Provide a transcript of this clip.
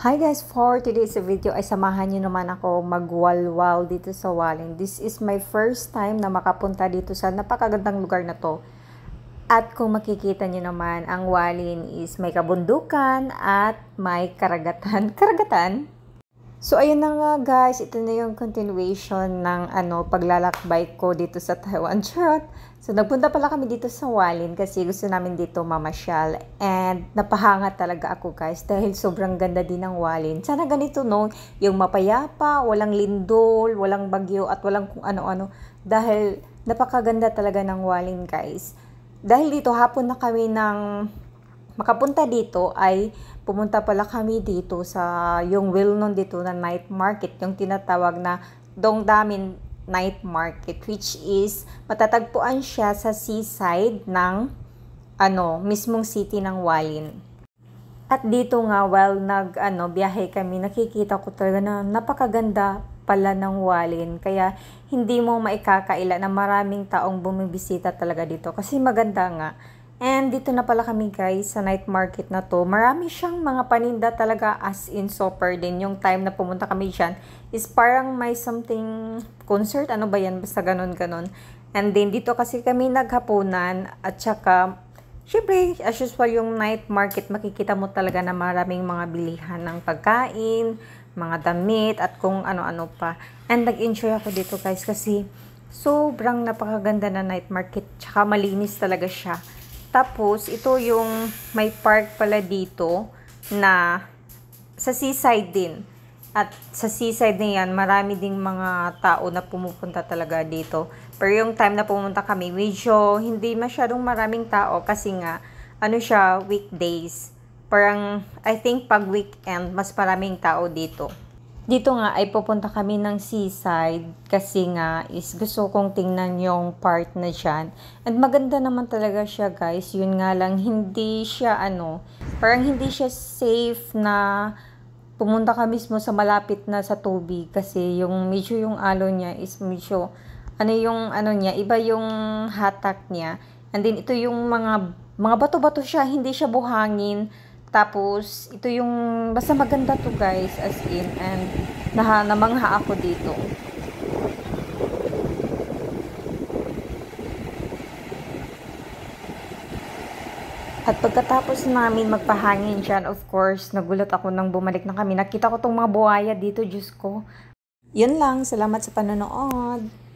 Hi guys, for today's video ay samahan nyo naman ako magwalwal dito sa Walin. This is my first time na makapunta dito sa napakagandang lugar na to. At kung makikita nyo naman, ang Walin is may kabundukan at may karagatan. Karagatan? So ayun na nga guys, ito na yung continuation ng paglalakbay ko dito sa Taiwan. Charot! So nagpunta pala kami dito sa Walin kasi gusto namin dito mamasyal. And napahanga talaga ako guys dahil sobrang ganda din ng Walin. Sana ganito no, yung mapayapa, walang lindol, walang bagyo at walang kung ano-ano. Dahil napakaganda talaga ng Walin guys. Dahil dito hapon na kami makapunta dito ay pumunta pala kami dito sa yung well-known dito na night market, yung tinatawag na Dongdaemin Night Market, which is matatagpuan siya sa seaside ng mismong city ng Walin. At dito nga while biyahe kami, nakikita ko talaga na napakaganda pala ng Walin, kaya hindi mo maikakaila na maraming taong bumibisita talaga dito kasi maganda nga. And dito na pala kami guys sa night market na to. Marami siyang mga paninda talaga as in super din. Yung time na pumunta kami dyan is parang may something concert. Ano ba yan? Basta ganon-ganon. And then dito kasi kami naghapunan at saka syempre as usual yung night market makikita mo talaga na maraming mga bilihan ng pagkain, mga damit at kung ano-ano pa. And nag-enjoy ako dito guys kasi sobrang napakaganda na night market. Tsaka malinis talaga siya. Tapos, ito yung may park pala dito na sa seaside din. At sa seaside na yan, marami ding mga tao na pumupunta talaga dito. Pero yung time na pumunta kami, medyo hindi masyadong maraming tao kasi nga, siya, weekdays. Parang, I think pag weekend, mas maraming tao dito. Dito nga ay pupunta kami ng seaside kasi nga is gusto kong tingnan yung part na dyan. And maganda naman talaga siya guys. Yun nga lang hindi siya parang hindi siya safe na pumunta ka mismo sa malapit na sa tubig kasi medyo yung alo niya is medyo iba yung hatak niya. And then ito yung mga bato-bato siya, hindi siya buhangin. Tapos, ito yung, basta maganda to guys, as in, and namangha ako dito. At pagkatapos namin magpahangin dyan, of course, nagulat ako nang bumalik na kami. Nakita ko tong mga buhaya dito, Diyos ko. Yun lang, salamat sa panonood.